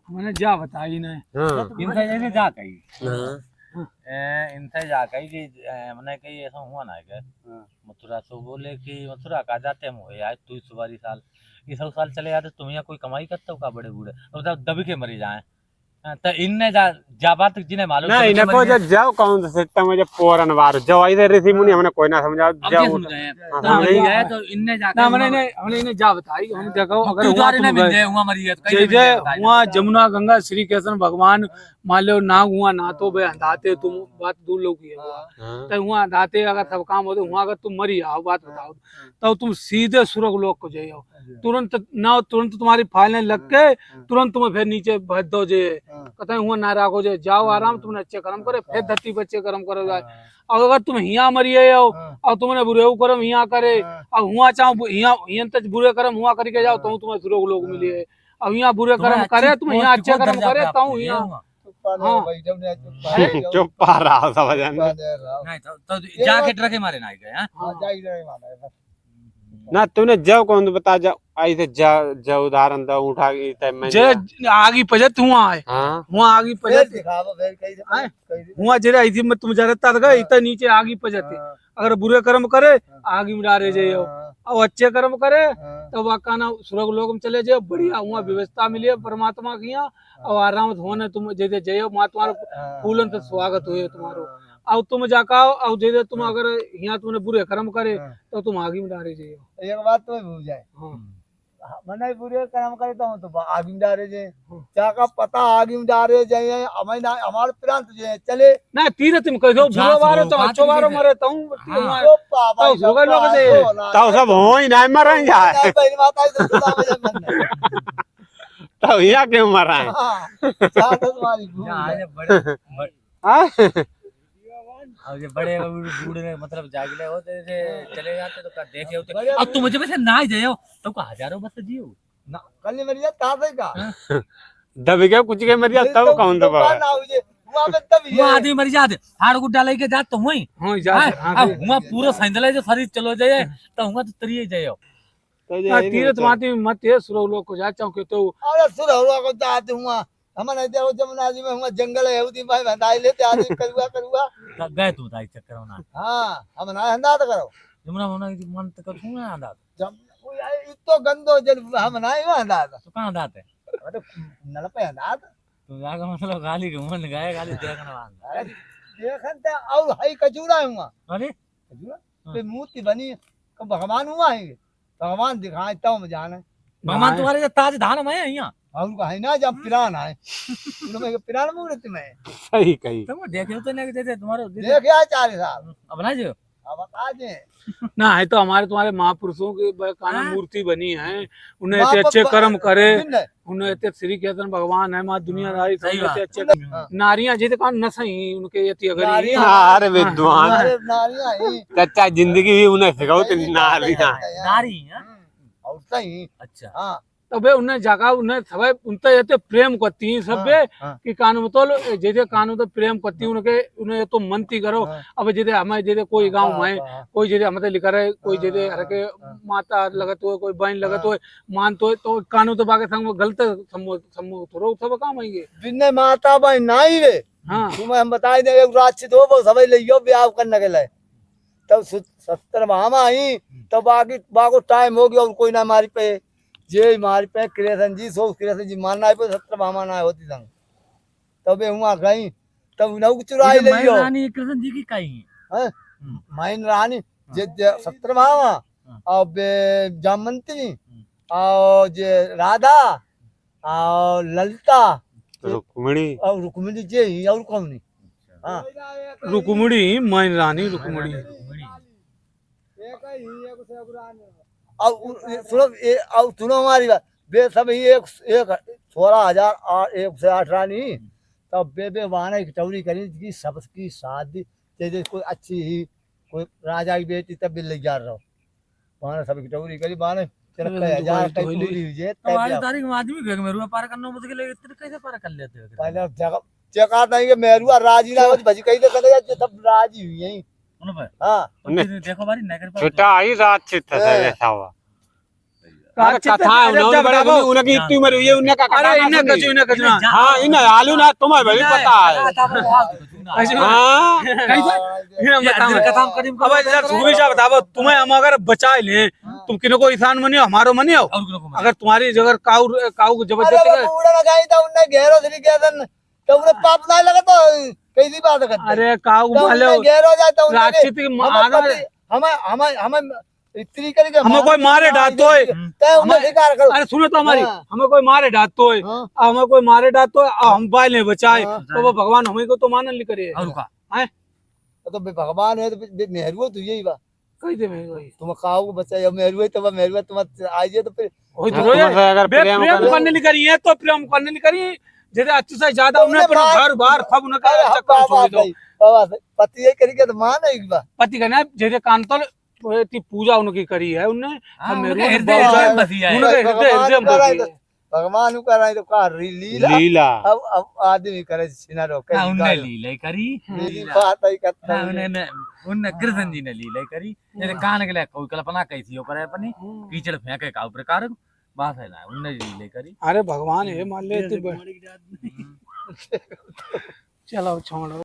मैंने जा बताई नहीं। इनसे जैसे जा कही हाँ इनसे जा कही कि मैंने कही ऐसा हुआ ना है मथुरा से बोले कि मथुरा का जाते हम हो यार तू इस बारी साल ये 100 साल चले जाते तुम यहाँ कोई कमाई करते हो का बड़े बूढ़े तो दबी के मरी जाए तो इनने जा बात जिन्हें मालूम नहीं न को जब जाओ कौन सा सिस्टम है जब पोरन वार जो इधर ऋषि मुनि हमने कोई ना समझा अब जाओ ये समझ गए ना नहीं गए तो इनने जाके ना हमने इन्हें जा बताई हम देखो अगर तू हुआ द्वारे तुम ने मिल गए जाए हुआ मरी है तो कहीं जय हुआ जमुना गंगा श्री कृष्ण भगवान मान लो ना हुआ ना तो बे अंधाते तुम बात दूर लोग की है तो हुआ अंधाते अगर सब काम हो तो हुआ अगर तुम मरी आओ बात बताओ तो तुम सीधे सुरग लोक को जाओ तुरंत ना तुरंत तुम्हारी फाइलें लग के तुरंत तुम्हें फिर नीचे भज दो जे कहते हुआ ना राखो जे जाओ आराम तुमने अच्छे कर्म करे फिर धरती पे अच्छे कर्म करो जाए और अगर तुम हिया मरिए हो और तुमने बुरे कर्म हिया करे और हुआ चाहो हिया तक बुरे कर्म हुआ करके जाओ तो तुम्हें सुरग लोग मिले अब यहाँ बुरे कर्म करे तुम यहाँ अच्छे कर्म करे तो यहाँ चुप पा रहा समझ नहीं तो जाके ट्रके मारे ना गए ना तूने जब कौन बता जा आई थे जा उदाहरण दा उठा के तय मैं जे आगी पजत हुआ है हां हुआ आगी पजत हुआ जेरे आई थी मैं तुम जरता था इतना नीचे आगी पजत अगर बुरे कर्म करे आगी में डाले जाइयो और अच्छे कर्म करे तो वाका ना सुरग लोक में चले जाओ बढ़िया हुआ व्यवस्था मिली है परमात्मा की और आराम होने तुम जैसे जयो महात्मा फूलन से स्वागत हुए तुम्हारो अब तुम जाकाओ अब जैसे तुम अगर यहाँ तुमने बुरे कर्म करे तो तुम आगे में डाले जाइयो एक बात तो भूल जाए मने बुरे कर्म करे तो आगे में डाले जाए जाका पता आगे में डाले जाए हमारे प्रांत जे चले ना तीरथ में कहो बुरा वारो तो अच्छो वारो मरे तो पापा लोग दे तो सब हो ही ना मर जाए पहली माता से तो यहाँ क्यों मरा है हां और ये बड़े बूढ़े मतलब जागले होते थे चले जाते तो देखे होते अब तुम मुझे वैसे ना ही जाओ तो का हजारों बस जियो ना कल नहीं मर जाता था का दब गया कुछ के मर जाता तब कौन दबा ना हो जे वहां पे तब वो आदमी मर जाते हाड़ गुड्डा लेके जात तो वही हां जा अब हुआ पूरा सैंदले जो शरीर चलो जाए तो हुआ तो तरिए जाओ तीरथ माती मत है सुरग लोक को जा चाहो के तो अरे सुरहुआ को जाते हुआ हमने देखो जमुना जी में हुआ जंगल है उदी भाई बंधाई लेते आदमी करुआ गए तू दाई चक्कर होना हां हम ना अंदाज करो जमुना होना की मन तक करू ना अंदाज जब इतो गंदो जल हम ना ही अंदाज तो कहां दात है अरे नल पे अंदाज तो जाकर मतलब गाली के मन गए गाली देखना वाला देखन ते और हाई कचूरा हुआ अरे कचूरा पे मूर्ति बनी तो भगवान हुआ है भगवान दिखाए तो हम जाने भगवान तुम्हारे ताज धान में है यहाँ और उनको है ना जब पिरान आए उन्होंने पिरान मूर्त में सही कही तुम देखे तो नहीं जैसे तुम्हारे देखे आ 4 साल अब ना जो अब बता दे ना है तो हमारे तुम्हारे महापुरुषों की काना मूर्ति बनी है उन्हें इतने अच्छे कर्म करे उन्हें इतने श्री कृष्ण भगवान है माँ दुनियादारी सब अच्छे नारियां जिते कान न सही उनके यति अगर अरे विद्वान नारियां ही कच्चा जिंदगी भी उन्हें सिखाओ तो नारियां नारी और सही अच्छा हां तबे उन्हें जगह उन्हें सबे उनते ये प्रेम करती हैं सबे कि कानून तो जैसे कानून तो प्रेम करती उनके उन्हें तो मनती करो अब जैसे हमें जैसे कोई गांव में कोई जैसे हमें लिखा रहे कोई जैसे हर के माता लगत हो कोई बहन लगत हो मानते हो तो कानून तो बाके संग गलत समूह थोड़ा सब काम आएंगे बिन्ने माता बहन नहीं वे हां तुम्हें हम बताई दे एक राक्षस हो वो सबे लियो ब्याह करने के लिए तब 70 मामा आई तब बाकी टाइम हो गया और कोई ना हमारी पे जे मारी पे कृष्ण जी सो कृष्ण जी मानना है 70 मामा ना होती संग तबे हुआ गई तब नौ चुराई ले लियो रानी कृष्ण जी की कही है माइन रानी जे 70 मामा अब जामंती और जे राधा और ललिता रुक्मिणी जे और कौन नहीं हां रुक्मिणी मैन रानी रुक्मिणी अब सुनो हमारी बात बे सब ही एक 16,000 1 से 8 रानी तब बे वहां की टौरी करी की सबकी शादी जैसे कोई अच्छी ही कोई राजा की बेटी तब ले जा रहा वहां सब की टौरी करी वहां चल 1000 की पूरी हुई है आज तारीख में आदमी घर में रुआ पार करना मुश्किल है इतने कैसे पार कर लेते हो पहले जगह चेका नहीं के मेरुआ राजी ना हो भजी कही तो करे सब राजी हुई यही हां हां देखो बारी नगर पर छोटा आई रात से ऐसा हुआ अरे कथा है उन्होंने बड़े बड़े उनकी इतनी उम्र हुई है उन्हें का कथा अरे ना इन्हें सुनी। कछु इन्हें कछु ना हाँ इन्हें आलू ना तुम्हें भी पता है हाँ अब यार सुबह से बताओ तुम्हें हम अगर बचाए ले तुम किन्हीं को इंसान मनियो हमारो मनियो अगर तुम्हारी जगह काऊ काऊ को अरे जबरदस्ती वो कर बूढ़ा लगाई था उनने गहरो श्री केतन तो उन्हें पाप ना लगा तो कैसी बात करते अरे काऊ तो मालो उन्हें गहरो जाता उन्हें राक्षसी की आदत है। हमें इतनी करके हमें कोई मारे डांटतो है तय उन्हें शिकार करो अरे सुनो तो हमारी हाँ। हमें कोई मारे डांटतो है हाँ। हमें कोई मारे डांटतो है हम बाल नहीं बचाए हाँ। तो वो भगवान हमें को तो मानन नहीं करे तो भगवान है तो मेहरू तू यही बात कही दे मैं वही तुम खाओ को बच्चा या मेहरू है तो मेहरू तुम आइए तो फिर वही तो तुम्हें से अगर बे प्रेम प्रेम करना करने नहीं करी है तो प्रेम करने नहीं करी जैसे अच्छे से ज्यादा तो उन्हें उन्हें पर मार- घर बार सब उन्हें का अरे चक्कर छोड़ दो बाबा पति ये करेंगे तो मान एक बार पति कहना जैसे कांतल की पूजा उनकी करी है उन्हें हाँ, मेरे उनके को हृदय बहुत में ज्यादा- बसिया है। उनके हृदय हृदय में बसी है। भगवान को कराए तो का लीला लीला अब आदमी करे सीना रोके हाँ, उनने लीला करी बात ही करता हाँ, है उनने कृष्ण जी ने लीला करी जैसे कान के लिए कोई कल्पना कैसी हो करे अपनी कीचड़ फेंके का प्रकार बात है ना उनने लीला करी अरे भगवान है मान ले चलो छोड़ो